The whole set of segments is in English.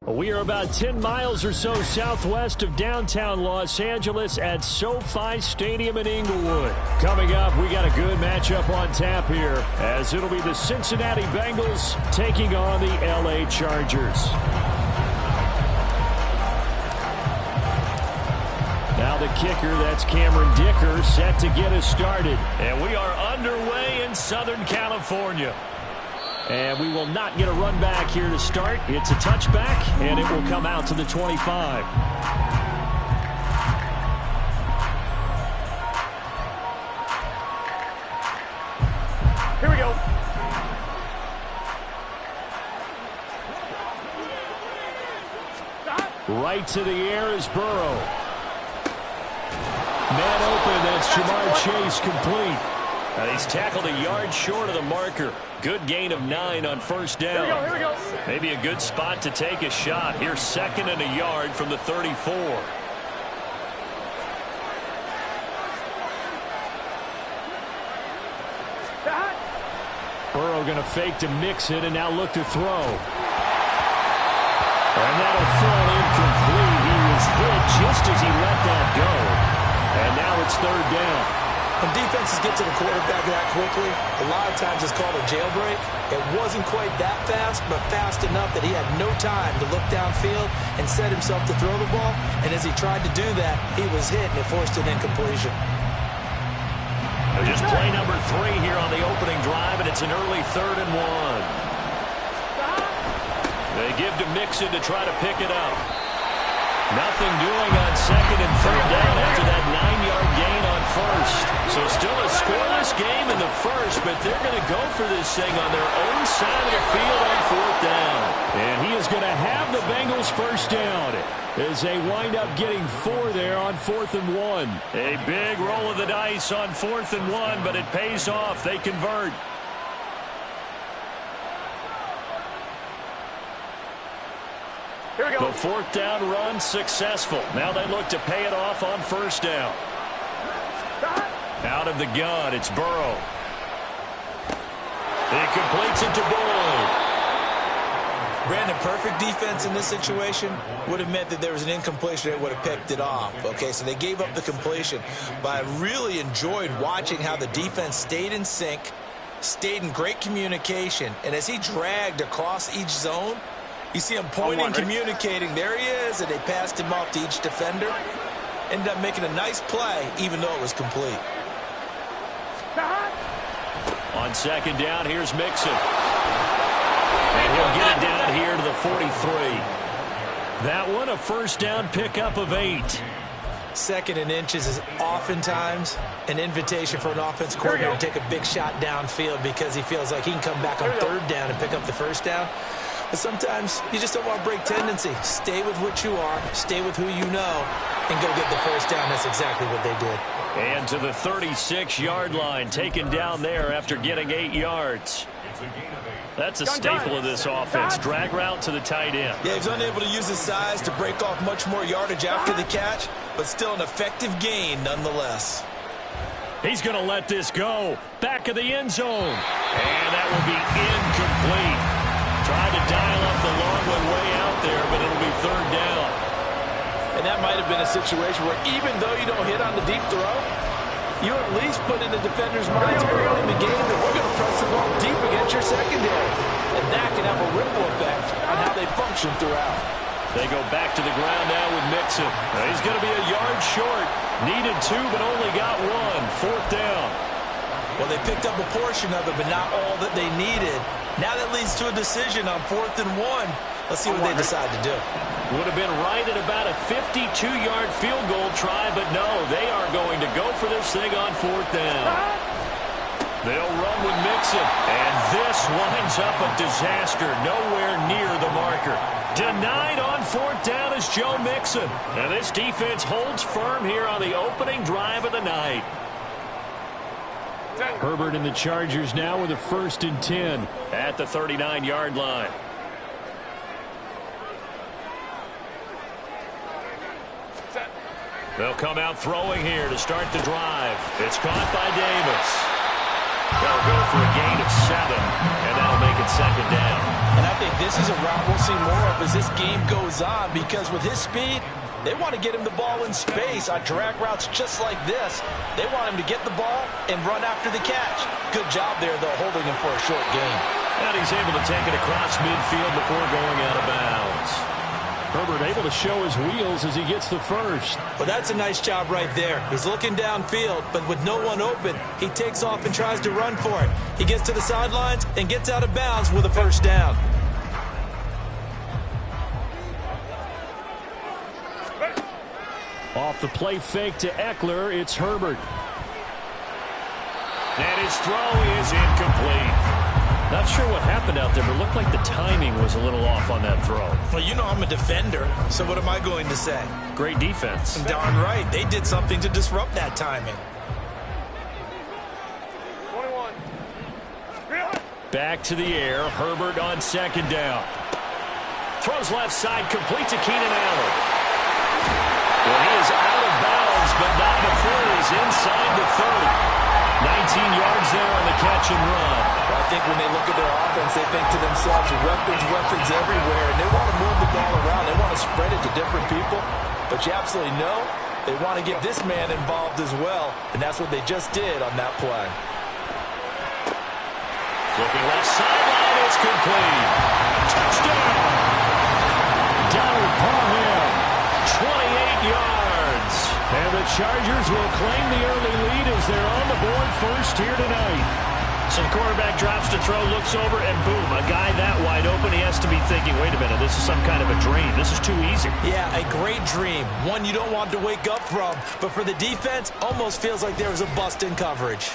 We are about 10 miles or so southwest of downtown Los Angeles at SoFi Stadium in Inglewood. Coming up, we got a good matchup on tap here, as it'll be the Cincinnati Bengals taking on the LA Chargers. Now the kicker, that's Cameron Dicker, set to get us started. And we are underway in Southern California. And we will not get a run back here to start. It's a touchback, and it will come out to the 25. Here we go. Right to the air is Burrow. Man open, that's Jamar Chase, complete. He's tackled a yard short of the marker. Good gain of 9 on first down. Here we go. Maybe a good spot to take a shot. Here's 2nd and a yard from the 34. Burrow going to fake to mix it and now look to throw. And that'll fall incomplete. He was hit just as he let that go. And now it's 3rd down. When defenses get to the quarterback that quickly, a lot of times it's called a jailbreak. It wasn't quite that fast, but fast enough that he had no time to look downfield and set himself to throw the ball. And as he tried to do that, he was hit and it forced an incompletion. Just play number 3 here on the opening drive, and it's an early 3rd and 1. They give to Mixon to try to pick it up. Nothing doing on 2nd and 3rd down after that 9-yard gain on first. So still a scoreless game in the first, but they're going to go for this thing on their own side of the field on 4th down. And he is going to have the Bengals first down as they wind up getting 4 there on 4th and 1. A big roll of the dice on 4th and 1, but it pays off. They convert. Here we go. The 4th down run successful. Now they look to pay it off on first down. Out of the gun, it's Burrow. He completes it to Boyd. Brandon, perfect defense in this situation would have meant that there was an incompletion that would have picked it off. Okay, so they gave up the completion. But I really enjoyed watching how the defense stayed in sync, stayed in great communication, and as he dragged across each zone, you see him pointing, communicating. There he is, and they passed him off to each defender. Ended up making a nice play, even though it was complete. On 2nd down, here's Mixon. And he'll get it down here to the 43. That one, a first down pickup of 8. 2nd and inches is oftentimes an invitation for an offense coordinator to take a big shot downfield because he feels like he can come back on 3rd down and pick up the first down. But sometimes you just don't want to break tendency. Stay with what you are, stay with who you know, and go get the first down. That's exactly what they did. And to the 36-yard line, taken down there after getting 8 yards. That's a staple of this offense. Drag route to the tight end. Yeah, he's unable to use his size to break off much more yardage after the catch, but still an effective gain nonetheless. He's going to let this go. Back of the end zone. And that will be incomplete. Tried to dial up the long one way out there, but it'll be 3rd down. And that might have been a situation where even though you don't hit on the deep throw, you at least put in the defender's minds early in the game that we're going to press the ball deep against your secondary. And that can have a ripple effect on how they function throughout. They go back to the ground now with Mixon. He's going to be a yard short. Needed 2, but only got 1. 4th down. Well, they picked up a portion of it, but not all that they needed. Now that leads to a decision on 4th and 1. Let's see what they decide to do. Would have been right at about a 52-yard field goal try, but no, they are going to go for this thing on 4th down. They'll run with Mixon, and this winds up a disaster. Nowhere near the marker. Denied on 4th down is Joe Mixon. And this defense holds firm here on the opening drive of the night. Herbert and the Chargers now with a 1st and 10 at the 39-yard line. They'll come out throwing here to start the drive. It's caught by Davis. They'll go for a gain of 7, and that'll make it second down. And I think this is a route we'll see more of as this game goes on, because with his speed, they want to get him the ball in space on drag routes just like this. They want him to get the ball and run after the catch. Good job there, though, holding him for a short gain. And he's able to take it across midfield before going out of bounds. Herbert able to show his wheels as he gets the first. Well, that's a nice job right there. He's looking downfield, but with no one open, he takes off and tries to run for it. He gets to the sidelines and gets out of bounds with a first down. Off the play fake to Eckler, it's Herbert. And his throw is incomplete. Not sure what happened out there, but it looked like the timing was a little off on that throw. Well, you know I'm a defender, so what am I going to say? Great defense. Darn right. They did something to disrupt that timing. 21. Back to the air. Herbert on second down. Throws left side, complete to Keenan Allen. Well, he is out of bounds, but not before he's inside the 30. 19 yards there on the catch and run. Well, I think when they look at their offense, they think to themselves, weapons everywhere, and they want to move the ball around. They want to spread it to different people, but you absolutely know they want to get this man involved as well, and that's what they just did on that play. Looking left sideline, it's complete. Touchdown! Donald Parham, 28 yards. And the Chargers will claim the early lead as they're on the board first here tonight. So the quarterback drops to throw, looks over, and boom, a guy that wide open, he has to be thinking, wait a minute, this is some kind of a dream. This is too easy. Yeah, a great dream. One you don't want to wake up from. But for the defense, almost feels like there was a bust in coverage.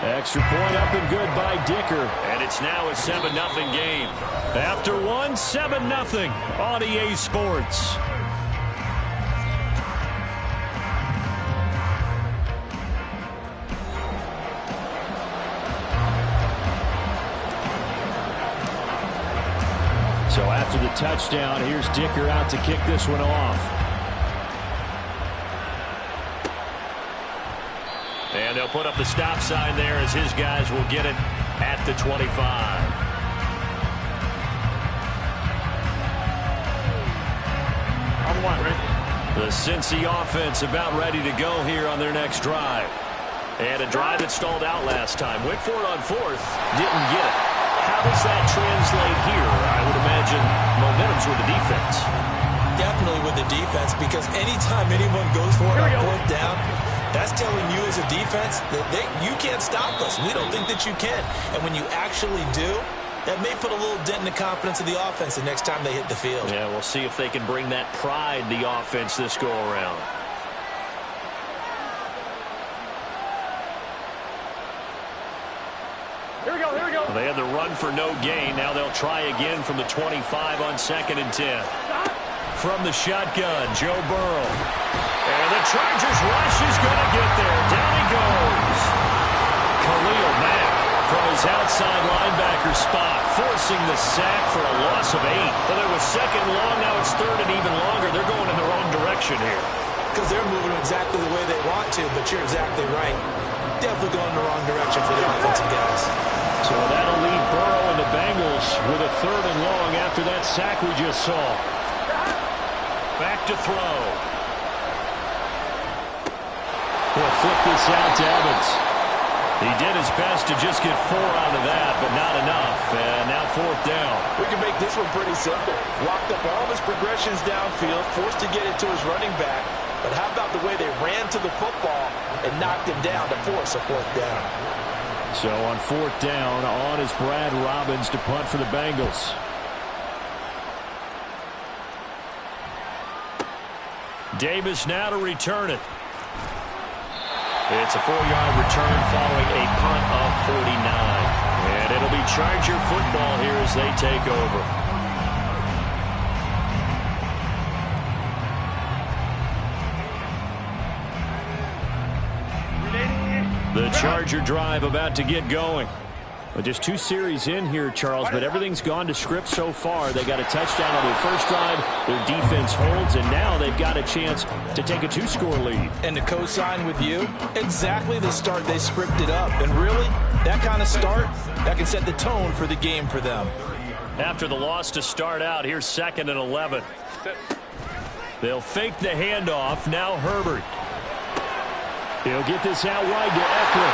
Extra point up and good by Dicker. And it's now a 7-0 game. After one, 7-0 on EA Sports. So after the touchdown, here's Dicker out to kick this one off. And they'll put up the stop sign there as his guys will get it at the 25. On one, right? The Cincy offense about ready to go here on their next drive. And a drive that stalled out last time. Went for it on fourth, didn't get it. How does that translate here? I would imagine momentum's with the defense. Definitely with the defense, because anytime anyone goes for it on fourth down, that's telling you as a defense that you can't stop us. We don't think that you can. And when you actually do, that may put a little dent in the confidence of the offense the next time they hit the field. Yeah, we'll see if they can bring that pride, the offense, this go around. Here we go, here we go. They had the run for no gain. Now they'll try again from the 25 on 2nd and 10. From the shotgun, Joe Burrow. And the Chargers rush is going to get there. Down he goes. Khalil Mack from his outside linebacker spot, forcing the sack for a loss of 8. Well, it was second long, now it's third and even longer. They're going in the wrong direction here. Because they're moving exactly the way they want to, but you're exactly right. Definitely going in the wrong direction for the offensive guys. So that'll leave Burrow and the Bengals with a third and long after that sack we just saw. Back to throw. He'll flip this out to Evans. He did his best to just get 4 out of that, but not enough. And now 4th down. We can make this one pretty simple. Locked up all of his progressions downfield, forced to get it to his running back. But how about the way they ran to the football and knocked him down to force a 4th down? So on 4th down, on is Brad Robbins to punt for the Bengals. Davis now to return it. It's a 4-yard return following a punt of 49. And it'll be Charger football here as they take over. The Charger drive about to get going. Well, just 2 series in here, Charles, but everything's gone to script so far. They got a touchdown on their first drive. Their defense holds, and now they've got a chance to take a 2-score lead. And to co-sign with you, exactly the start they scripted up. And really, that kind of start, that can set the tone for the game for them. After the loss to start out, here's 2nd and 11. They'll fake the handoff. Now Herbert. He'll get this out wide to Eckler.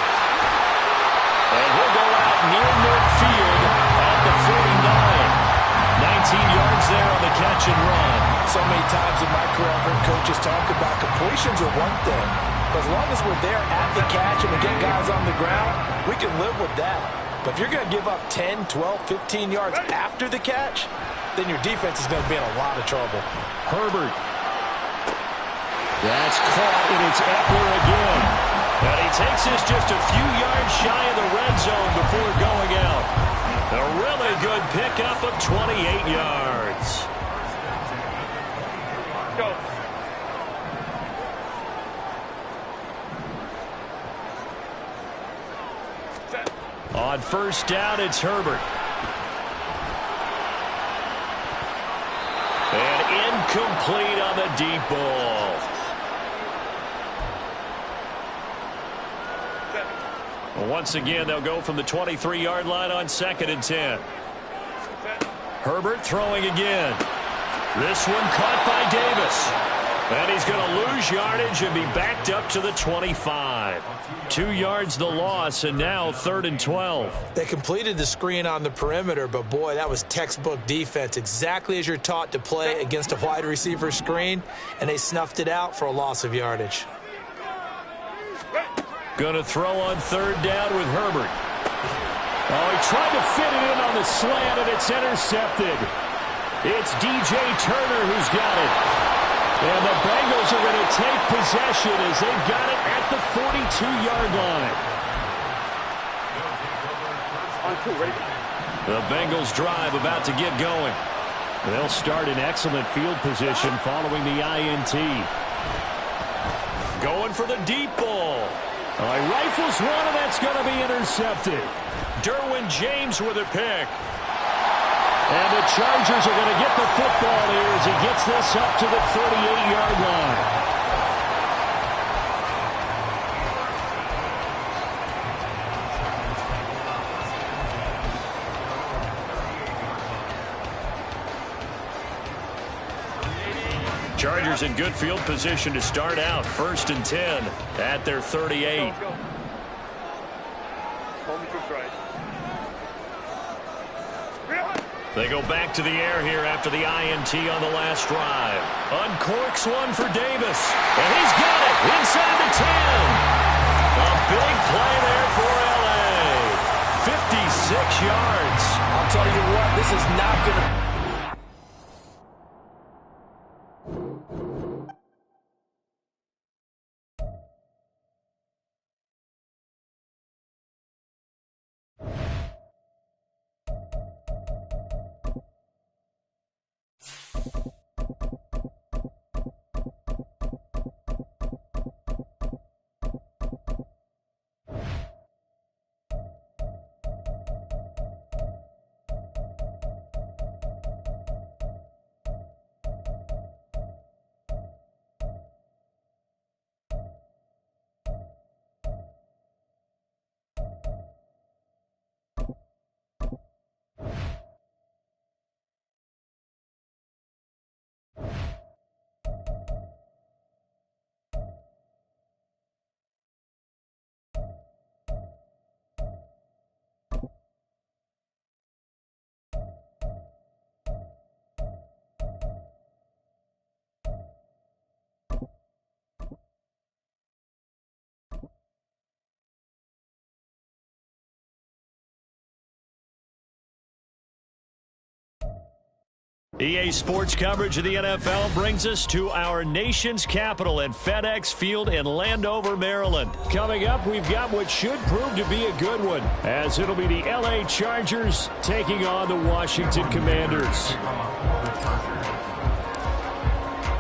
And he'll go out near midfield at the 49. 19 yards there on the catch and run. So many times in my career, I've heard coaches talk about completions are one thing. But as long as we're there at the catch and we get guys on the ground, we can live with that. But if you're going to give up 10, 12, 15 yards after the catch, then your defense is going to be in a lot of trouble. Herbert. That's caught, and it's Eckler again. And he takes this just a few yards shy of the red zone before going out. A really good pickup of 28 yards. Go. Set. On first down, it's Herbert. And incomplete on the deep ball. Once again, they'll go from the 23-yard line on 2nd and 10. Herbert throwing again. This one caught by Davis. And he's going to lose yardage and be backed up to the 25. 2 yards the loss, and now 3rd and 12. They completed the screen on the perimeter, but boy, that was textbook defense. Exactly as you're taught to play against a wide receiver screen, and they snuffed it out for a loss of yardage. Going to throw on 3rd down with Herbert. Oh, he tried to fit it in on the slant, and it's intercepted. It's DJ Turner who's got it. And the Bengals are going to take possession as they've got it at the 42-yard line. On 2, ready? The Bengals drive about to get going. They'll start in excellent field position following the INT. Going for the deep ball. He rifles one, and that's going to be intercepted. Derwin James with a pick. And the Chargers are going to get the football here as he gets this up to the 38-yard line. Chargers in good field position to start out. 1st and 10 at their 38. Go. Home to strike. They go back to the air here after the INT on the last drive. Uncorks one for Davis. And he's got it inside the 10. A big play there for L.A. 56 yards. I'll tell you what, this is not going to... EA Sports coverage of the NFL brings us to our nation's capital at FedEx Field in Landover, Maryland. Coming up, we've got what should prove to be a good one, as it'll be the LA Chargers taking on the Washington Commanders.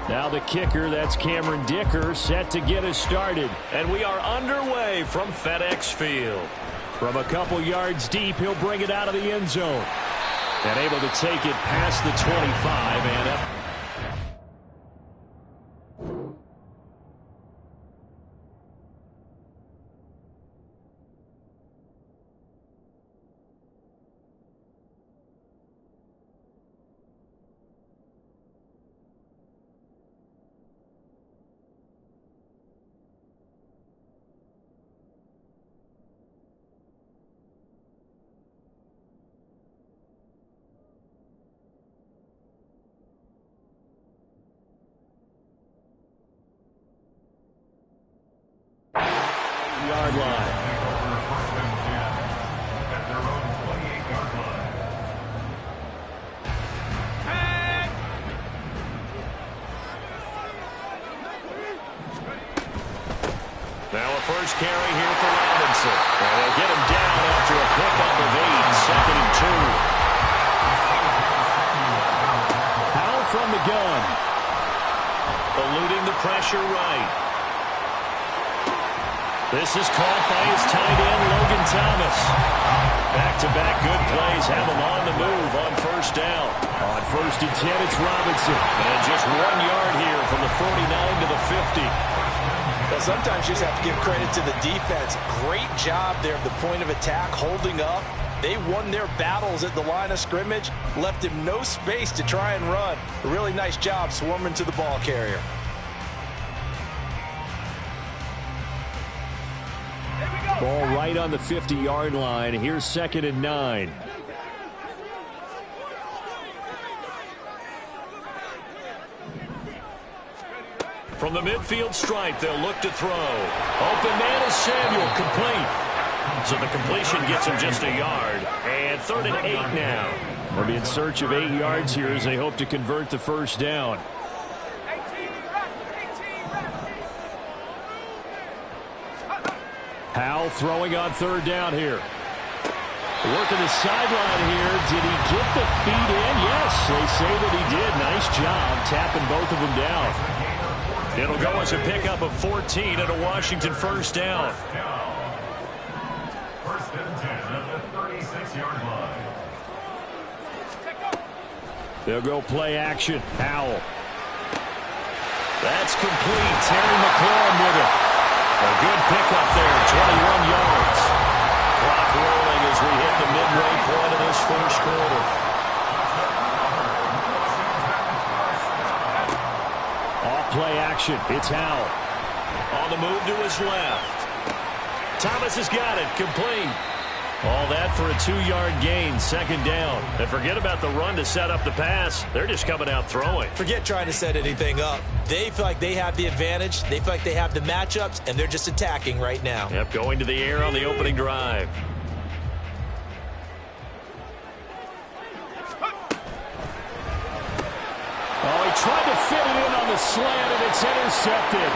Now the kicker, that's Cameron Dicker, set to get us started. And we are underway from FedEx Field. From a couple yards deep, he'll bring it out of the end zone. And able to take it past the 25 and up. Yard line. Now a first carry here for Robinson. And they'll get him down after a pickup of 8, 2nd and 2. Powell from the gun. Eluding the pressure right. This is caught by his tight end, Logan Thomas. Back-to-back good plays have him on the move on first down. On 1st and 10, it's Robinson. And just 1 yard here from the 49 to the 50. Well, sometimes you just have to give credit to the defense. Great job there at the point of attack, holding up. They won their battles at the line of scrimmage, left him no space to try and run. A really nice job swarming to the ball carrier. Ball right on the 50-yard line. Here's 2nd and 9. From the midfield stripe, they'll look to throw. Open man is Samuel, complete. So the completion gets him just a yard. And 3rd and 8 now. They'll be in search of 8 yards here as they hope to convert the first down. Powell throwing on 3rd down here. Working the sideline here. Did he get the feet in? Yes, they say that he did. Nice job tapping both of them down. It'll go as a pickup of 14 at a Washington first down. First and 10 at the 36-yard line. They'll go play action. Powell. That's complete. Terry McLaurin with it. A good pickup there, 21 yards. Clock rolling as we hit the midway point of this first quarter. Off play action, it's Howell. On the move to his left. Thomas has got it, complete. All that for a 2-yard gain, 2nd down. And forget about the run to set up the pass. They're just coming out throwing. Forget trying to set anything up. They feel like they have the advantage. They feel like they have the matchups, and they're just attacking right now. Yep, going to the air on the opening drive. Oh, he tried to fit it in on the slant, and it's intercepted.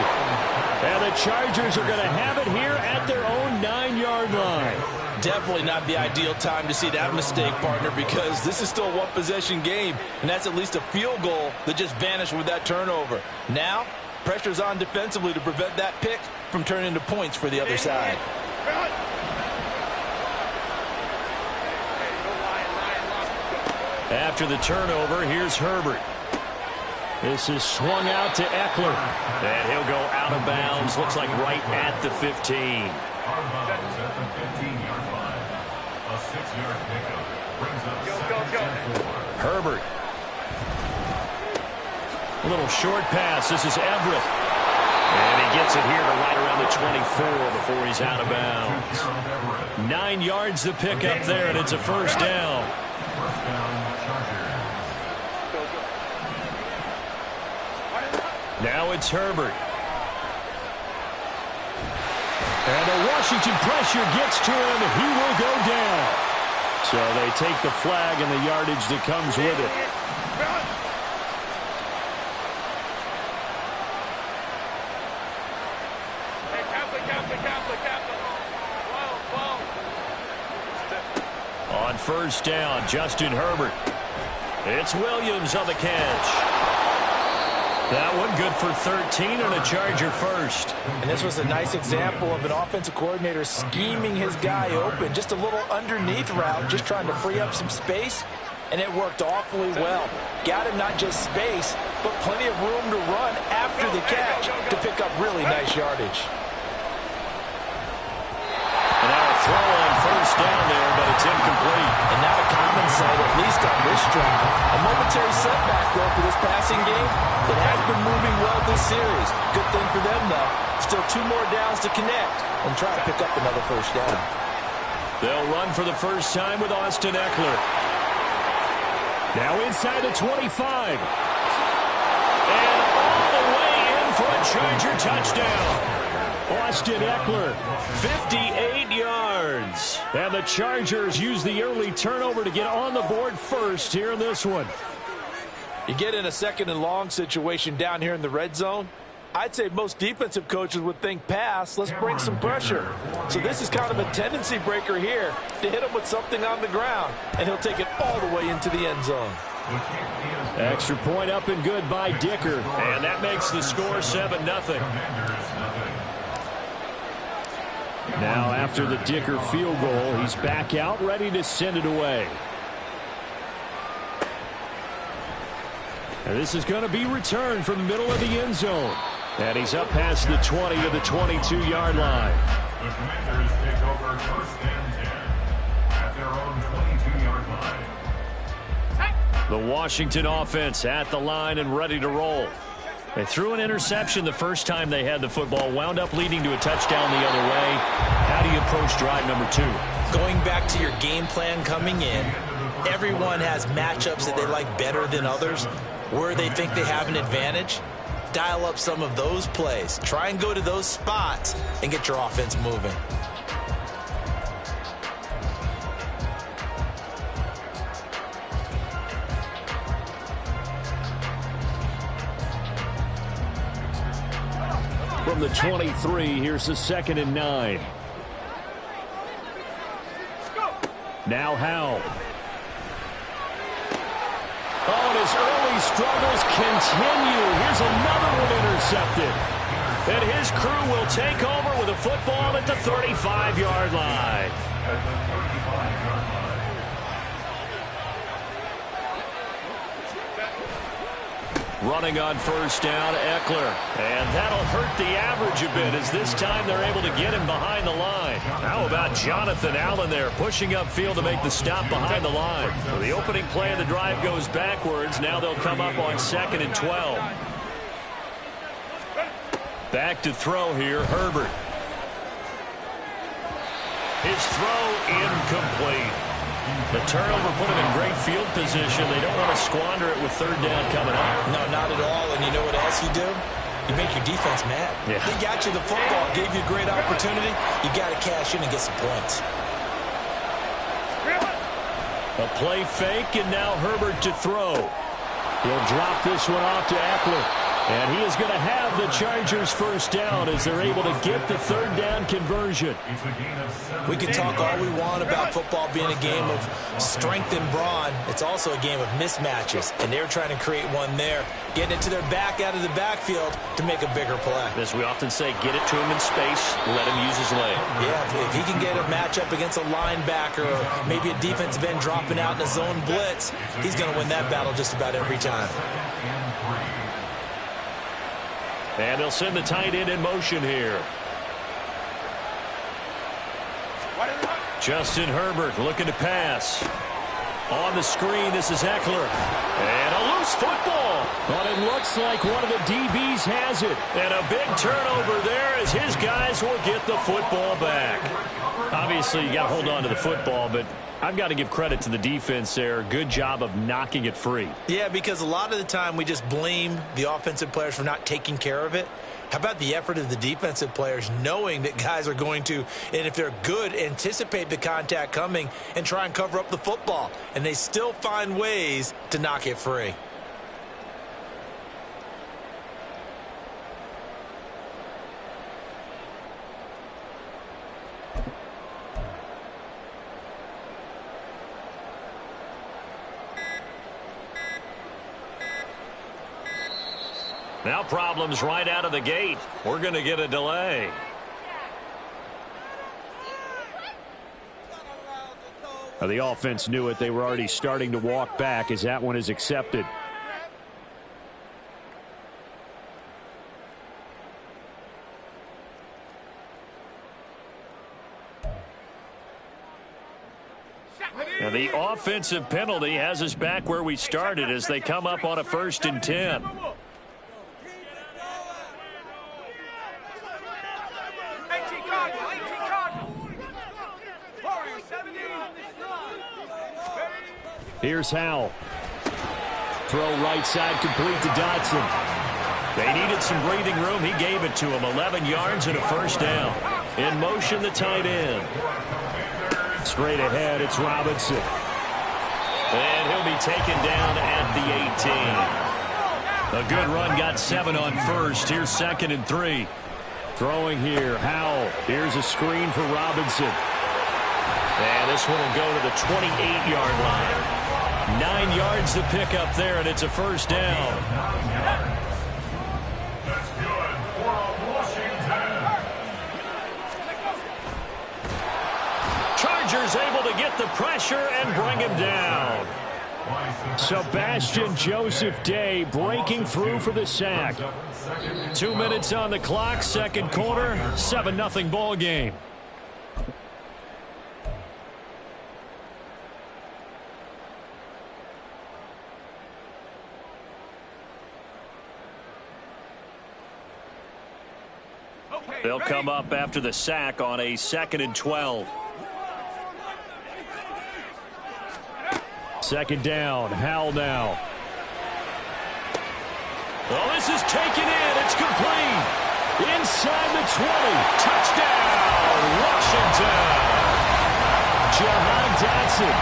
And the Chargers are going to have it here at their own 9-yard line. Definitely not the ideal time to see that mistake, partner, because this is still a one-possession game, and that's at least a field goal that just vanished with that turnover. Now, pressure's on defensively to prevent that pick from turning into points for the other side. After the turnover, here's Herbert. This is swung out to Eckler. And he'll go out of bounds. Looks like right at the 15. A 6-yard pickup brings up 2nd and 4. Herbert. A little short pass. This is Everett. And he gets it here to right around the 24 before he's out of bounds. 9 yards to pick up there, and it's a first down. First down, Chargers. Now it's Herbert. And the Washington pressure gets to him. He will go down. So they take the flag and the yardage that comes with it. On first down, Justin Herbert. It's Williams on the catch. That one good for 13 and a Charger first. And this was a nice example of an offensive coordinator scheming his guy open. Just a little underneath route, just trying to free up some space, and it worked awfully well. Got him not just space, but plenty of room to run after the catch to pick up really nice yardage. And now a throw on first down there, but it's incomplete. And not a common sight, at least on this drive. A momentary setback, though, for this passing game. It has been moving well this series. Good thing for them, though. Still 2 more downs to connect and try to pick up another first down. They'll run for the first time with Austin Ekeler. Now inside the 25. And all the way in for a Charger touchdown. Austin Ekeler, 58 yards. And the Chargers use the early turnover to get on the board first here in this one. You get in a 2nd and long situation down here in the red zone, I'd say most defensive coaches would think pass, let's bring some pressure. So this is kind of a tendency breaker here to hit him with something on the ground, and he'll take it all the way into the end zone. Extra point up and good by Dicker, and that makes the score 7-0. Now after the Dicker field goal, he's back out ready to send it away. And this is going to be returned from the middle of the end zone. And he's up past the 20 to the 22-yard line. The Commanders take over 1st and 10 at their own 22-yard line. The Washington offense at the line and ready to roll. They threw an interception the first time they had the football, wound up leading to a touchdown the other way. How do you approach drive number 2? Going back to your game plan coming in, everyone has matchups that they like better than others, where they think they have an advantage. Dial up some of those plays. Try and go to those spots and get your offense moving. From the 23, here's the 2nd and 9. Now Howell. Oh, and his early struggles continue. Here's another one intercepted. And his crew will take over with a football at the 35-yard line. Running on first down, Ekeler. And that'll hurt the average a bit as this time they're able to get him behind the line. How about Jonathan Allen there pushing upfield to make the stop behind the line? So the opening play of the drive goes backwards. Now they'll come up on 2nd and 12. Back to throw here, Herbert. His throw incomplete. The turnover put him in great field position. They don't want to squander it with 3rd down coming up. No, not at all. And you know what else you do? You make your defense mad. Yeah. They got you the football, gave you a great opportunity. You got to cash in and get some points. A play fake, and now Herbert to throw. He'll drop this one off to Ekeler. And he is going to have the Chargers first down as they're able to get the 3rd down conversion. We can talk all we want about football being a game of strength and brawn. It's also a game of mismatches, and they're trying to create one there, getting it to their back out of the backfield to make a bigger play. As we often say, get it to him in space, let him use his leg. Yeah, if he can get a matchup against a linebacker or maybe a defensive end dropping out in a zone blitz, he's going to win that battle just about every time. And they'll send the tight end in motion here. Justin Herbert looking to pass. On the screen, this is Ekeler. And a loose football. But it looks like one of the DBs has it. And a big turnover there as his guys will get the football back. Obviously, you got to hold on to the football, but I've got to give credit to the defense there. Good job of knocking it free. Yeah, because a lot of the time we just blame the offensive players for not taking care of it. How about the effort of the defensive players knowing that guys are going to, and if they're good, anticipate the contact coming and try and cover up the football. And they still find ways to knock it free. Now problems right out of the gate. We're going to get a delay. Now, the offense knew it. They were already starting to walk back as that one is accepted. Now the offensive penalty has us back where we started as they come up on a 1st and 10. Here's Howell. Throw right side complete to Dotson. They needed some breathing room. He gave it to him. 11 yards and a 1st down. In motion, the tight end. Straight ahead, it's Robinson. And he'll be taken down at the 18. A good run, got 7 on 1st. Here's 2nd and 3. Throwing here, Howell. Here's a screen for Robinson. And this one will go to the 28-yard line. 9 yards to pick up there, and it's a 1st down. That's good for Washington. Chargers able to get the pressure and bring him down. Sebastian Joseph Day breaking through for the sack. 2 minutes on the clock, 2nd quarter, 7-0 ball game. They'll come up after the sack on a 2nd and 12. 2nd down, Howell now. Oh, this is taken in. It's complete. Inside the 20. Touchdown, Washington. Jahan Dotson.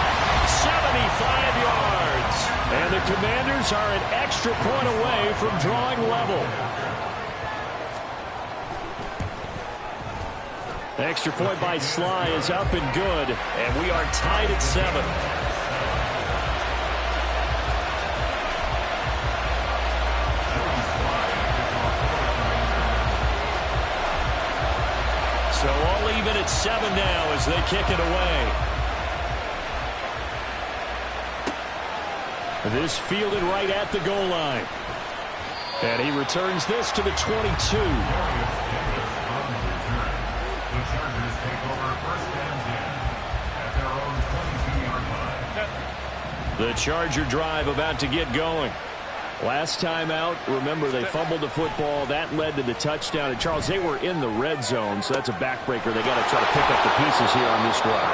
75 yards. And the Commanders are an extra point away from drawing level. Extra point by Sly is up and good. And we are tied at 7. So all even at 7 now as they kick it away. This fielded right at the goal line. And he returns this to the 22. The Charger drive about to get going. Last time out, remember, they fumbled the football. That led to the touchdown. And, Charles, they were in the red zone, so that's a backbreaker. They got to try to pick up the pieces here on this drive.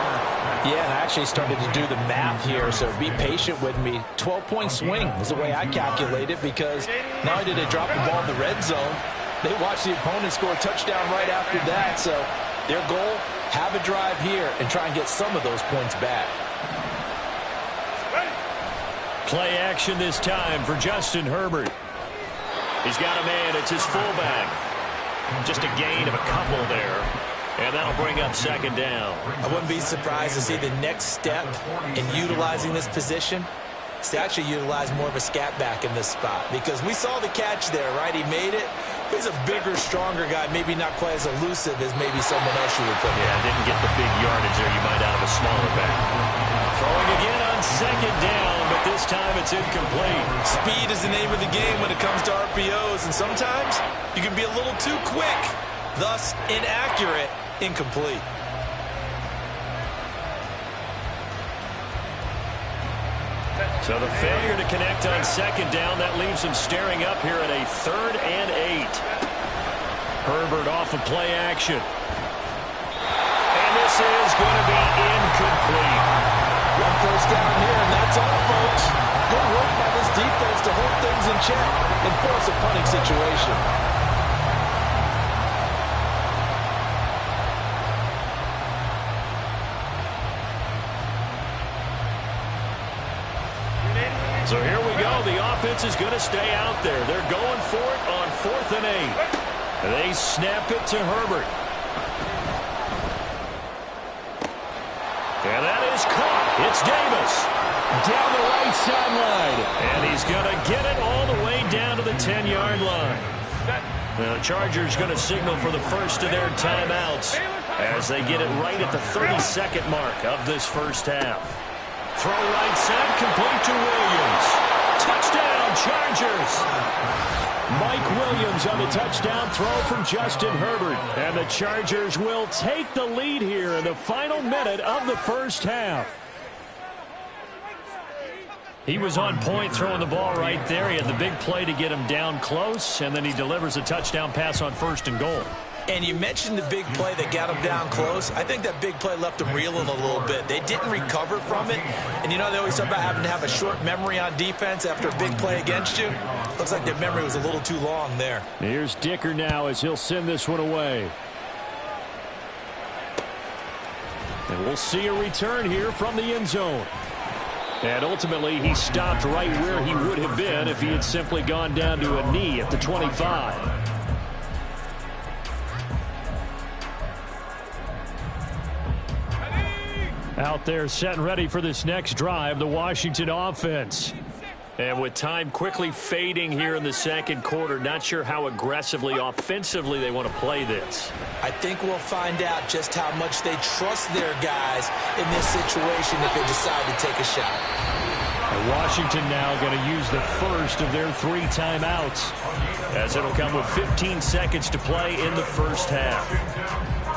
Yeah, and I actually started to do the math here, so be patient with me. 12-point swing is the way I calculate it, because not only did they drop the ball in the red zone, they watched the opponent score a touchdown right after that. So their goal, have a drive here and try and get some of those points back. Play action this time for Justin Herbert. He's got a man. It's his fullback. Just a gain of a couple there. And that'll bring up 2nd down. I wouldn't be surprised to see the next step in utilizing this position is to actually utilize more of a scat back in this spot. Because we saw the catch there, right? He made it. He's a bigger, stronger guy, maybe not quite as elusive as maybe someone else you would put in. Yeah, didn't get the big yardage there. You might out of a smaller back. Throwing again on 2nd down, but this time it's incomplete. Speed is the name of the game when it comes to RPOs, and sometimes you can be a little too quick, thus inaccurate, incomplete. So the failure to connect on 2nd down, that leaves him staring up here at a 3rd and 8. Herbert off of play action. And this is going to be incomplete. 1 first down here, and that's all, folks. Good work by this defense to hold things in check and force a punting situation. So here we go. The offense is going to stay out there. They're going for it on 4th and 8. They snap it to Herbert. And that is caught. It's Davis. Down the right sideline. And he's going to get it all the way down to the 10-yard line. The Chargers going to signal for the first of their timeouts as they get it right at the 32nd mark of this first half. Throw right side, complete to Williams. Touchdown, Chargers. Mike Williams on the touchdown throw from Justin Herbert. And the Chargers will take the lead here in the final minute of the first half. He was on point throwing the ball right there. He had the big play to get him down close, and then he delivers a touchdown pass on 1st and goal. And you mentioned the big play that got him down close. I think that big play left him reeling a little bit. They didn't recover from it. And you know, they always talk about having to have a short memory on defense after a big play against you. Looks like their memory was a little too long there. Here's Dicker now as he'll send this one away. And we'll see a return here from the end zone. And ultimately, he stopped right where he would have been if he had simply gone down to a knee at the 25. Out there set and ready for this next drive, the Washington offense. And with time quickly fading here in the second quarter, not sure how aggressively, offensively they want to play this. I think we'll find out just how much they trust their guys in this situation if they decide to take a shot. And Washington now going to use the first of their 3 timeouts, as it'll come with 15 seconds to play in the first half.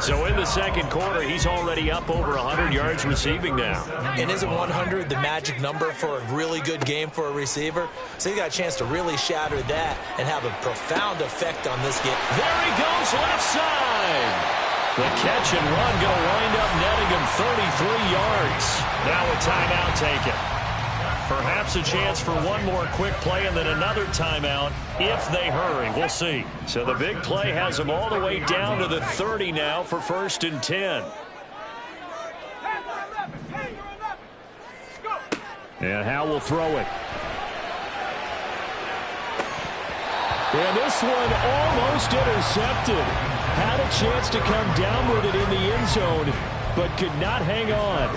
So in the second quarter, he's already up over 100 yards receiving now. And isn't 100 the magic number for a really good game for a receiver? So he got a chance to really shatter that and have a profound effect on this game. There he goes, left side. The catch and run going to wind up netting him 33 yards. Now a timeout taken. Perhaps a chance for one more quick play and then another timeout if they hurry. We'll see. So the big play has them all the way down to the 30 now for 1st and 10. And Howe will throw it. And this one almost intercepted. Had a chance to come down with it in the end zone, but could not hang on.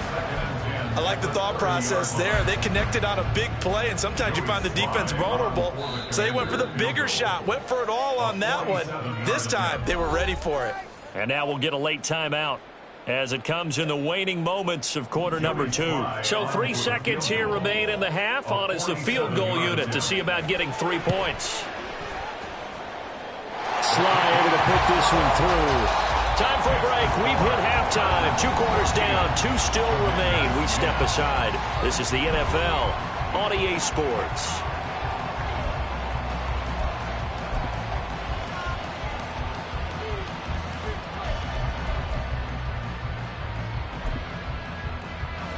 I like the thought process there. They connected on a big play, and sometimes you find the defense vulnerable. So they went for the bigger shot, went for it all on that one. This time, they were ready for it. And now we'll get a late timeout as it comes in the waning moments of quarter number 2. So 3 seconds here remain in the half. On is the field goal unit to see about getting 3 points. Sly able to put this one through. Time for a break. We've hit halftime. 2 quarters down. 2 still remain. We step aside. This is the NFL on EA Sports.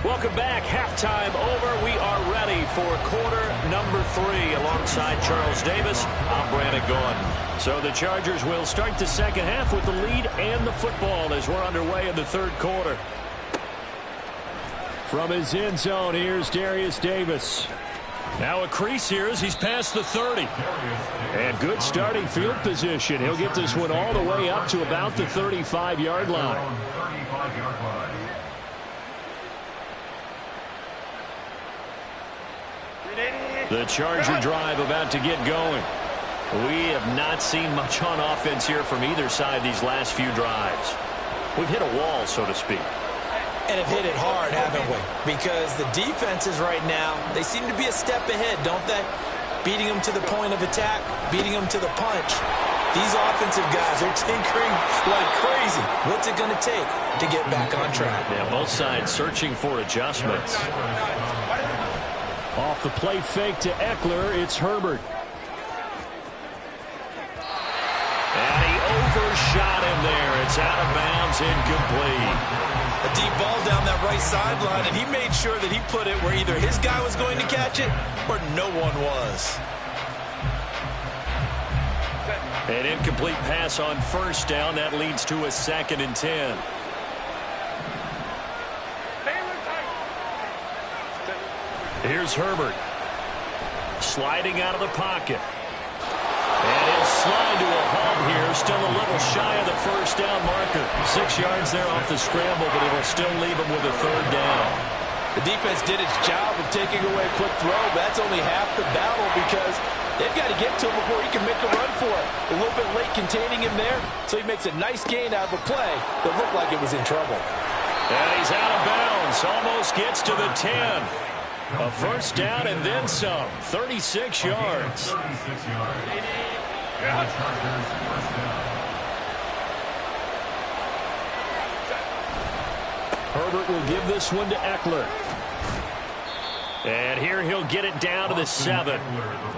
Welcome back. Halftime over. We are ready for quarter number 3 alongside Charles Davis. I'm Brandon Gaudin. So the Chargers will start the second half with the lead and the football as we're underway in the third quarter. From his end zone, here's Darius Davis. Now a crease here as he's past the 30. And good starting field position. He'll get this one all the way up to about the 35-yard line. The Charger drive about to get going. We have not seen much on offense here from either side these last few drives. We've hit a wall, so to speak. And have hit it hard, haven't we? Because the defenses right now, they seem to be a step ahead, don't they? Beating them to the point of attack, beating them to the punch. These offensive guys are tinkering like crazy. What's it going to take to get back on track? Yeah, both sides searching for adjustments. Off the play fake to Eckler, it's Herbert. And he overshot him there. It's out of bounds, incomplete. A deep ball down that right sideline, and he made sure that he put it where either his guy was going to catch it or no one was. An incomplete pass on first down. That leads to a 2nd and 10. Here's Herbert. Sliding out of the pocket. And they'll slide to a halt here. Still a little shy of the first down marker. 6 yards there off the scramble, but it'll still leave them with a third down. The defense did its job of taking away a quick throw, but that's only half the battle because they've got to get to him before he can make a run for it. A little bit late containing him there, so he makes a nice gain out of a play that looked like it was in trouble. And he's out of bounds. Almost gets to the 10. A first down and then some. 36 yards. 36 yards. And the Chargers first down. Herbert will give this one to Eckler. And here he'll get it down to the 7.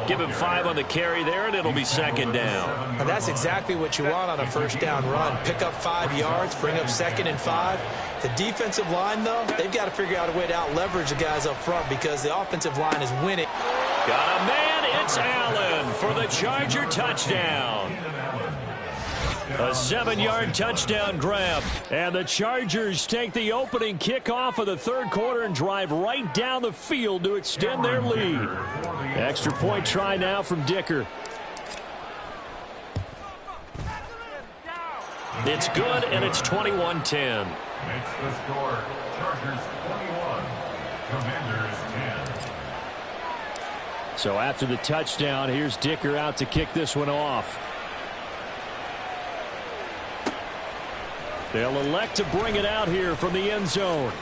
Give him 5 on the carry there, and it'll be second down. And that's exactly what you want on a first down run. Pick up 5 yards, bring up 2nd and 5. The defensive line, though, they've got to figure out a way to out-leverage the guys up front because the offensive line is winning. Got a man, it's Allen for the Charger touchdown. A 7-yard touchdown grab. And the Chargers take the opening kickoff of the third quarter and drive right down the field to extend their lead. Extra point try now from Dicker. It's good, and it's 21-10. Makes the score. Chargers 21. Commanders 10. So after the touchdown, here's Dicker out to kick this one off. They'll elect to bring it out here from the end zone.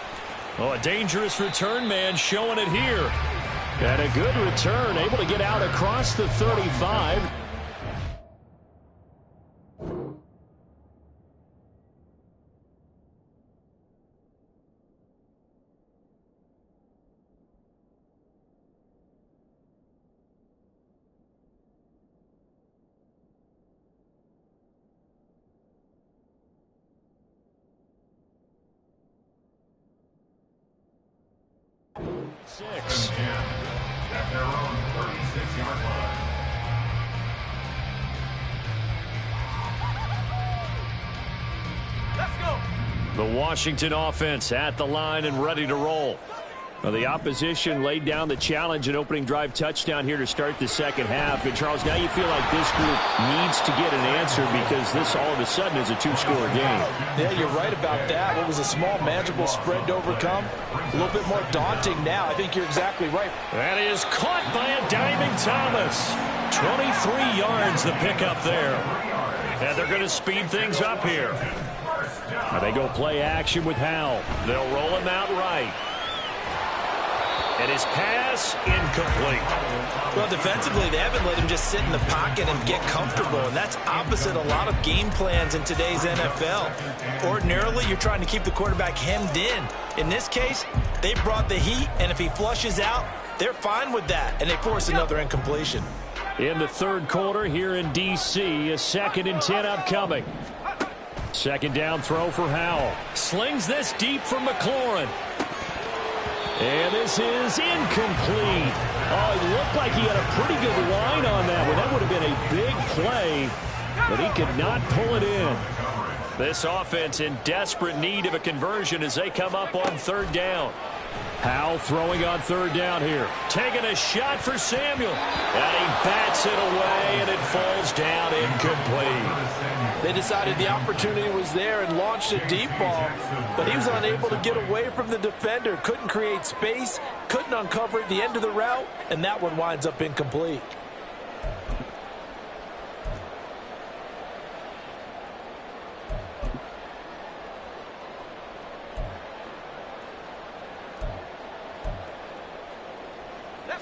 Oh, a dangerous return man showing it here. And a good return, able to get out across the 35. Six. At their own 36-yard line. Let's go. The Washington offense at the line and ready to roll. Well, the opposition laid down the challenge and opening drive touchdown here to start the second half. And, Charles, now you feel like this group needs to get an answer because this all of a sudden is a 2-score game. Yeah, you're right about that. What was a small, manageable spread to overcome? A little bit more daunting now. I think you're exactly right. That is caught by a diving Thomas. 23 yards the pickup there. And they're going to speed things up here. Now they go play action with Howell. They'll roll him out right. And his pass incomplete. Well, defensively, they haven't let him just sit in the pocket and get comfortable, and that's opposite a lot of game plans in today's NFL. Ordinarily, you're trying to keep the quarterback hemmed in. In this case, they brought the heat, and if he flushes out, they're fine with that, and they force another incompletion. In the third quarter here in D.C., a 2nd and 10 upcoming. Second down throw for Howell. Slings this deep for McLaurin. And this is incomplete. Oh, it looked like he had a pretty good line on that one. That would have been a big play, but he could not pull it in. This offense in desperate need of a conversion as they come up on third down. Howell throwing on third down here. Taking a shot for Samuel. And he bats it away, and it falls down incomplete. They decided the opportunity was there and launched a deep ball, but he was unable to get away from the defender. Couldn't create space, couldn't uncover at the end of the route, and that one winds up incomplete.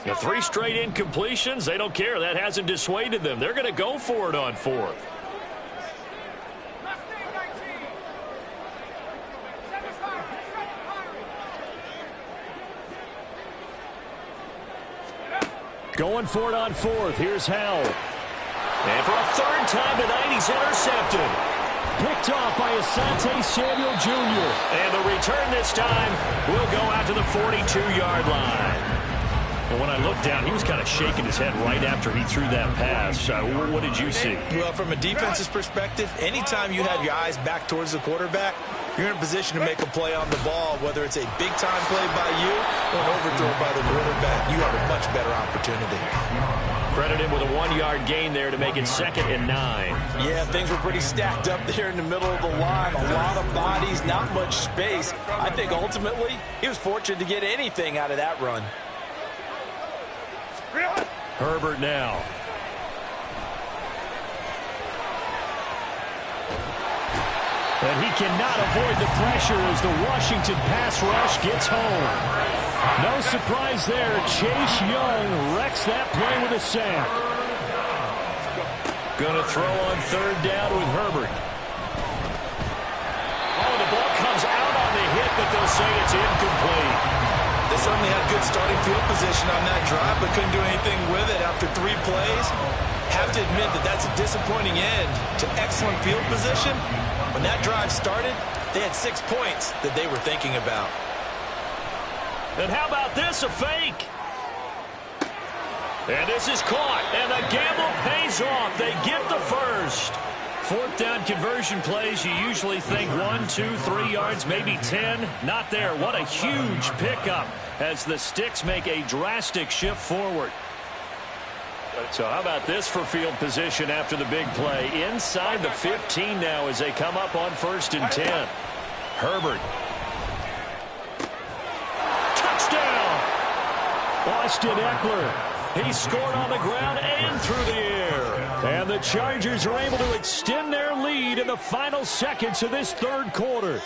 The 3 straight incompletions, they don't care. That hasn't dissuaded them. They're going to go for it on 4th. Going for it on 4th. Here's Howell. And for a third time tonight, he's intercepted. Picked off by Asante Samuel Jr. And the return this time will go out to the 42-yard line. And when I looked down, he was kind of shaking his head right after he threw that pass. What did you see? Well, from a defense's perspective, anytime you have your eyes back towards the quarterback, you're in a position to make a play on the ball, whether it's a big-time play by you or an overthrow by the quarterback. You have a much better opportunity. Credit him with a 1-yard gain there to make it 2nd and 9. Yeah, things were pretty stacked up there in the middle of the line. A lot of bodies, not much space. I think ultimately he was fortunate to get anything out of that run. Herbert now. And he cannot avoid the pressure as the Washington pass rush gets home. No surprise there. Chase Young wrecks that play with a sack. Going to throw on 3rd down with Herbert. Oh, the ball comes out on the hit, but they'll say it's incomplete. They certainly had good starting field position on that drive, but couldn't do anything with it after 3 plays. Have to admit that that's a disappointing end to excellent field position. When that drive started, they had 6 points that they were thinking about. And how about this, a fake? And this is caught, and the gamble pays off. They get the first. 4th down conversion plays, you usually think 1, 2, 3 yards, maybe 10. Not there. What a huge pickup as the Sticks make a drastic shift forward. So how about this for field position after the big play? Inside the 15 now as they come up on 1st and 10. Herbert. Touchdown! Austin Eckler. He scored on the ground and through the air. And the Chargers are able to extend their lead in the final seconds of this 3rd quarter.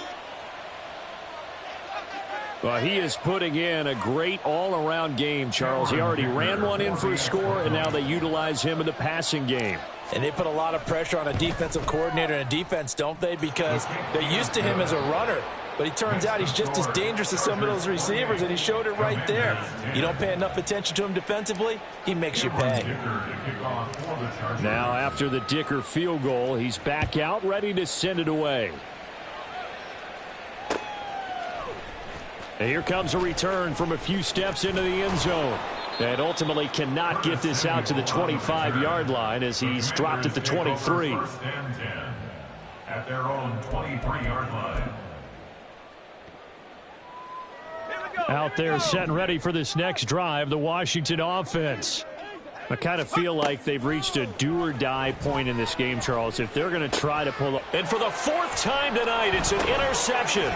Well, he is putting in a great all-around game, Charles. He already ran one in for a score, and now they utilize him in the passing game. And they put a lot of pressure on a defensive coordinator and a defense, don't they? Because they're used to him as a runner. But he turns out he's just as dangerous as some of those receivers, and he showed it right there. You don't pay enough attention to him defensively, he makes you pay. Now, after the Dicker field goal, he's back out, ready to send it away. And here comes a return from a few steps into the end zone. And ultimately cannot get this out to the 25-yard line as he's dropped at the 23. At their own 23-yard line. Out there set and ready for this next drive, the Washington offense. I kind of feel like they've reached a do-or-die point in this game, Charles, if they're going to try to pull up. And for the 4th time tonight, it's an interception.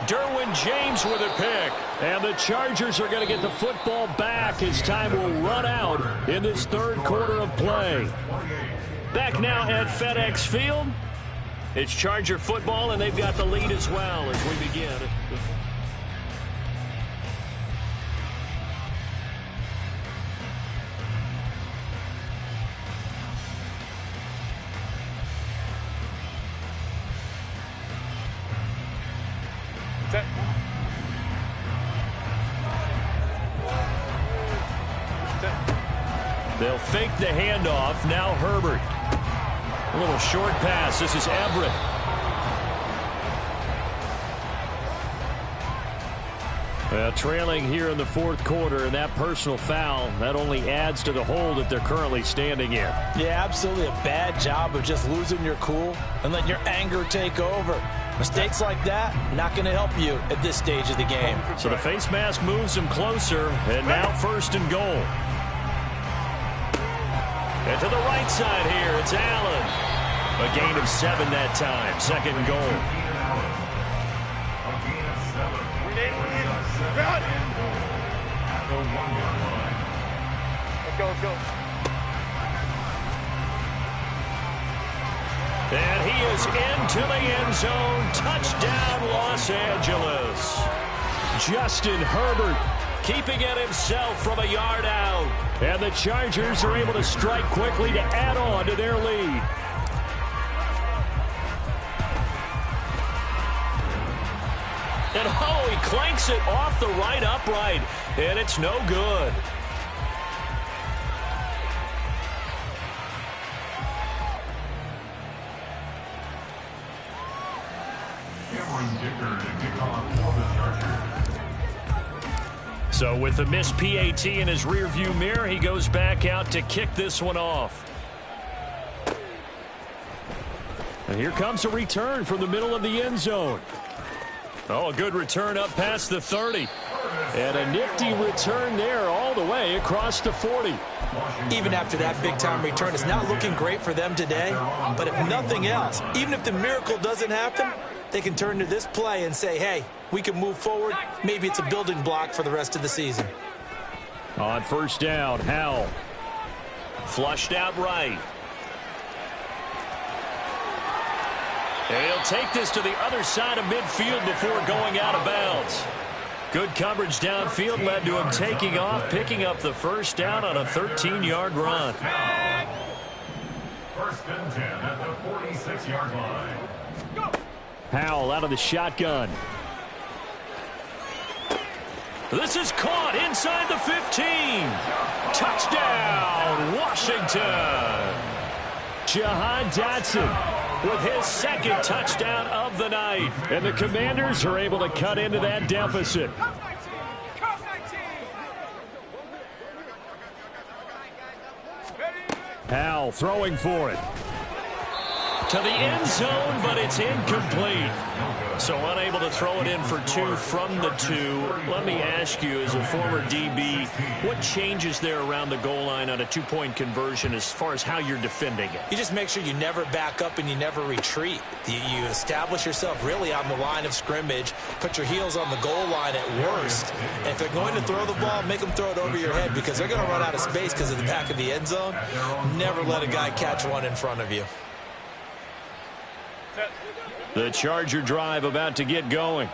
Derwin James with a pick. And the Chargers are going to get the football back as time will run out in this 3rd quarter of play. Back now at FedEx Field. It's Charger football, and they've got the lead as well as we begin. They'll fake the handoff. Now Herbert. A little short pass. This is Everett. Well, trailing here in the 4th quarter, and that personal foul, that only adds to the hole that they're currently standing in. Yeah, absolutely a bad job of just losing your cool and letting your anger take over. Mistakes like that, not going to help you at this stage of the game. So the face mask moves them closer, and now 1st and goal. And to the right side here, it's Allen. A gain of 7 that time. 2nd and goal. Let's go. And he is into the end zone. Touchdown, Los Angeles. Justin Herbert keeping it himself from a yard out. And the Chargers are able to strike quickly to add on to their lead. And oh, he clanks it off the right upright. And it's no good. So with the missed PAT in his rearview mirror, he goes back out to kick this one off. And Here comes a return from the middle of the end zone. Oh, a good return up past the 30. And a nifty return there all the way across the 40. Even after that big-time return, it's not looking great for them today. But if nothing else, even if the miracle doesn't happen, they can turn to this play and say, hey, we can move forward. Maybe it's a building block for the rest of the season. On first down, Howell. Flushed out right. And he'll take this to the other side of midfield before going out of bounds. Good coverage downfield led to him taking off, picking up the first down on a 13-yard run. First and 10 at the 46-yard line. Howell out of the shotgun. This is caught inside the 15. Touchdown, Washington. Jahan Dotson with his second touchdown of the night. And the Commanders are able to cut into that deficit. Howell throwing for it. To the end zone, but it's incomplete. So unable to throw it in for 2 from the 2. Let me ask you, as a former DB, what changes there around the goal line on a 2-point conversion as far as how you're defending it? You just make sure you never back up and you never retreat. You establish yourself really on the line of scrimmage, put your heels on the goal line at worst. And if they're going to throw the ball, make them throw it over your head because they're going to run out of space because of the back of the end zone. Never let a guy catch one in front of you. The Charger drive about to get going.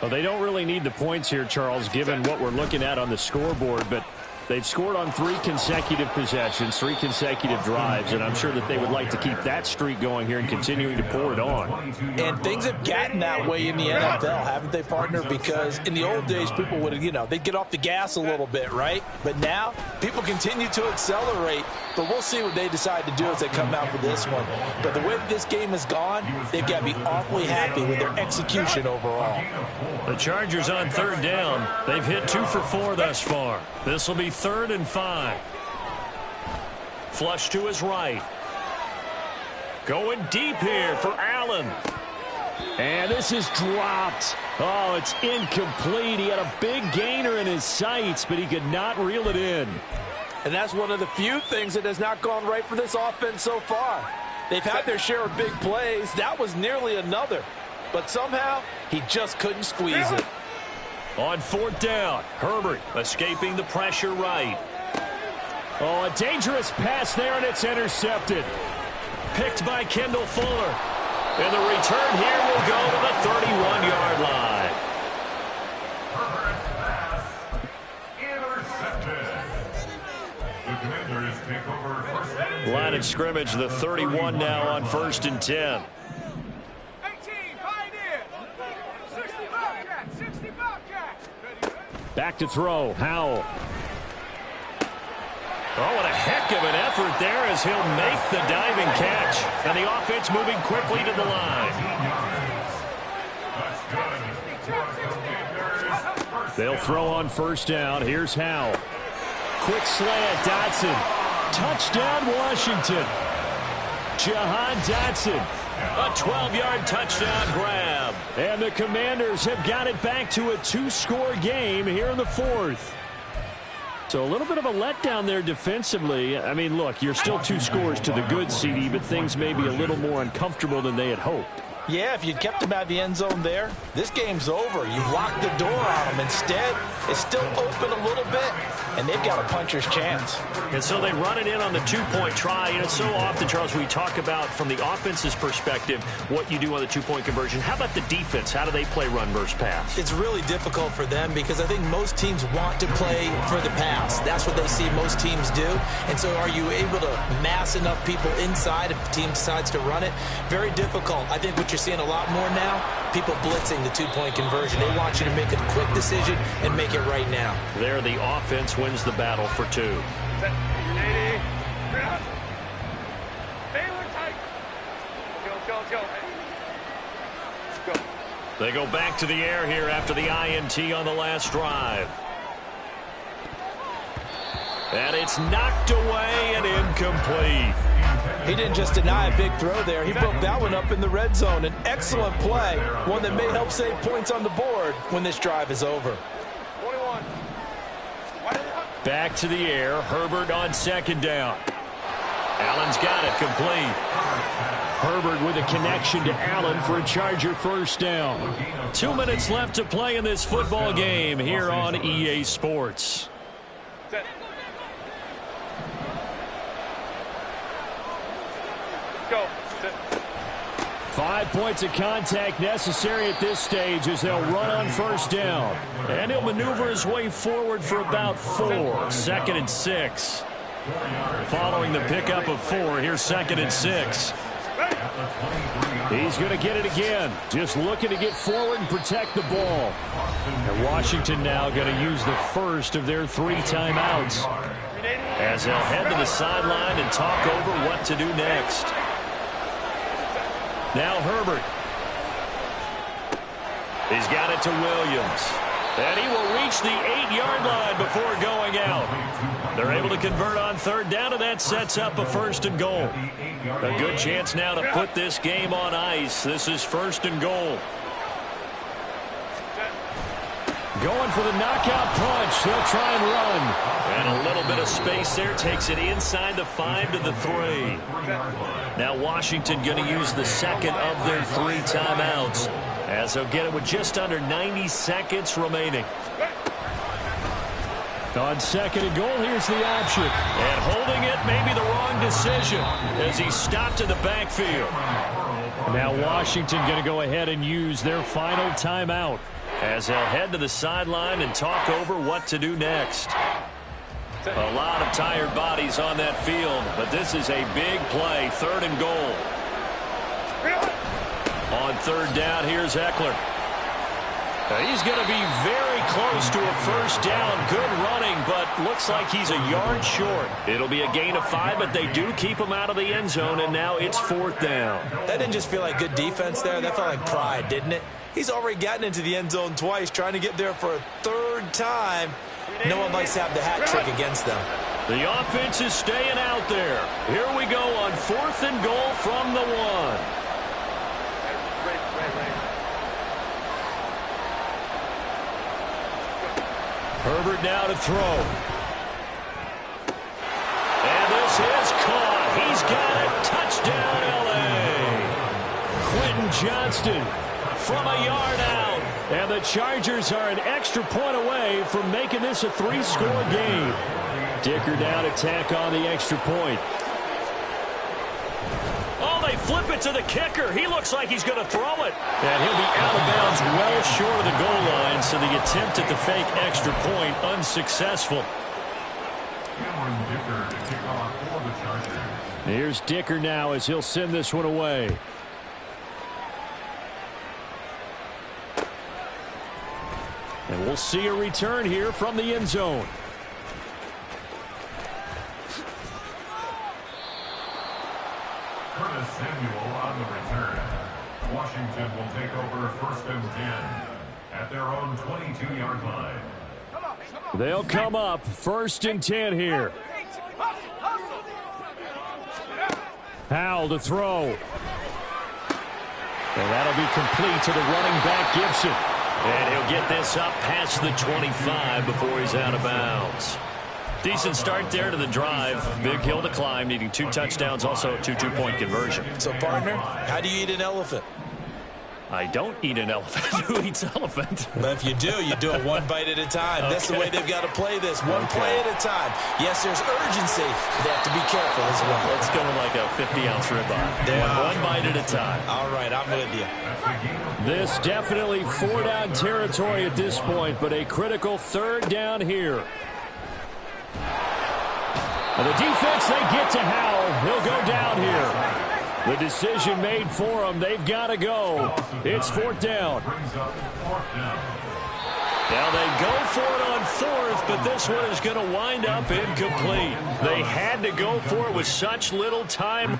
Well, they don't really need the points here, Charles, given what we're looking at on the scoreboard, but they've scored on 3 consecutive possessions, 3 consecutive drives, and I'm sure that they would like to keep that streak going here and continuing to pour it on. And things have gotten that way in the NFL, haven't they, partner? Because in the old days, people would, they'd get off the gas a little bit, right? But now, people continue to accelerate, but we'll see what they decide to do as they come out for this one. But the way that this game has gone, they've got to be awfully happy with their execution overall. The Chargers on third down. They've hit 2 for 4 thus far. This will be 3rd and 5. Flush to his right. Going deep here for Allen. And this is dropped. Oh, it's incomplete. He had a big gainer in his sights, but he could not reel it in. And that's one of the few things that has not gone right for this offense so far. They've had their share of big plays. That was nearly another. But somehow, he just couldn't squeeze it. On 4th down, Herbert escaping the pressure right. Oh, a dangerous pass there, and it's intercepted. Picked by Kendall Fuller. And the return here will go to the 31-yard line. Herbert's pass intercepted. The Commanders take over first and 10. Line of scrimmage, the 31 now on 1st and 10. Back to throw, Howell. Oh, what a heck of an effort there as he'll make the diving catch. And the offense moving quickly to the line. They'll throw on first down. Here's Howell. Quick slant, Dotson. Touchdown, Washington. Jahan Dotson. A 12-yard touchdown grab. And the Commanders have got it back to a 2-score game here in the 4th. So a little bit of a letdown there defensively. I mean, look, you're still 2 scores to the good, CD, but things may be a little more uncomfortable than they had hoped. Yeah, if you'd kept him out of the end zone there, this game's over. You've locked the door on him. Instead, it's still open a little bit, and they've got a puncher's chance. And so they run it in on the 2-point try. And it's so often, Charles, we talk about from the offense's perspective what you do on the 2-point conversion. How about the defense? How do they play run versus pass? It's really difficult for them because I think most teams want to play for the pass. That's what they see most teams do. And so are you able to mass enough people inside if the team decides to run it? Very difficult. I think what you're seeing a lot more now, people blitzing the 2-point conversion. They want you to make a quick decision and make it right now. There, the offense wins the battle for 2. They go back to the air here after the INT on the last drive. And it's knocked away and incomplete. He didn't just deny a big throw there. He broke that one up in the red zone. An excellent play, one that may help save points on the board when this drive is over. Back to the air. Herbert on second down. Allen's got it complete. Herbert with a connection to Allen for a Charger first down. 2 minutes left to play in this football game here on EA Sports. Go. 5 points of contact necessary at this stage as they'll run on first down. And he'll maneuver his way forward for about 4. 2nd and 6. Following the pickup of 4, here's 2nd and 6. He's going to get it again. Just looking to get forward and protect the ball. And Washington now going to use the first of their 3 timeouts as they'll head to the sideline and talk over what to do next. Now Herbert. He's got it to Williams. And he will reach the 8-yard line before going out. They're able to convert on third down, and that sets up a 1st and goal. A good chance now to put this game on ice. This is 1st and goal. Going for the knockout punch. They'll try and run. And a little bit of space there. Takes it inside the 5 to the 3. Now Washington going to use the second of their 3 timeouts as they'll get it with just under 90 seconds remaining. On 2nd and goal, here's the option. And holding it may be the wrong decision as he stopped in the backfield. Now Washington going to go ahead and use their final timeout as they'll head to the sideline and talk over what to do next. A lot of tired bodies on that field, but this is a big play. 3rd and goal. On third down, here's Eckler. He's going to be very close to a first down. Good running, but looks like he's a yard short. It'll be a gain of 5, but they do keep him out of the end zone, and now it's 4th down. That didn't just feel like good defense there. That felt like pride, didn't it? He's already gotten into the end zone twice, trying to get there for a 3rd time. No one likes to have the hat trick against them. The offense is staying out there. Here we go on 4th and goal from the 1. Herbert now to throw. And this is caught. He's got it. Touchdown, L.A. Quentin Johnston from a yard out. And the Chargers are an extra point away from making this a 3-score game. Dicker down to tack on the extra point. Oh, they flip it to the kicker. He looks like he's going to throw it. And he'll be out of bounds well short of the goal line, so the attempt at the fake extra point unsuccessful. Here's Dicker now as he'll send this one away. And we'll see a return here from the end zone. Curtis Samuel on the return. Washington will take over 1st and 10 at their own 22-yard line. They'll come up 1st and 10 here. Powell to throw. And that'll be complete to the running back Gibson. And he'll get this up past the 25 before he's out of bounds. Decent start there to the drive. Big hill to climb, needing 2 touchdowns, also a 2 two-point conversion. So, partner, how do you eat an elephant? I don't eat an elephant. Who eats elephant? But if you do it 1 bite at a time. That's the way they've got to play this. One play at a time. Yes, there's urgency. They have to be careful as well. Let's go with like a 50-ounce ribeye. One bite at a time. All right, I'm with you. This definitely 4-down territory at this point, but a critical 3rd down here. And the defense, they get to Howell. He'll go down here. The decision made for him. They've got to go. It's 4th down. Now they go for it on 4th, but this one is going to wind up incomplete. They had to go for it with such little time.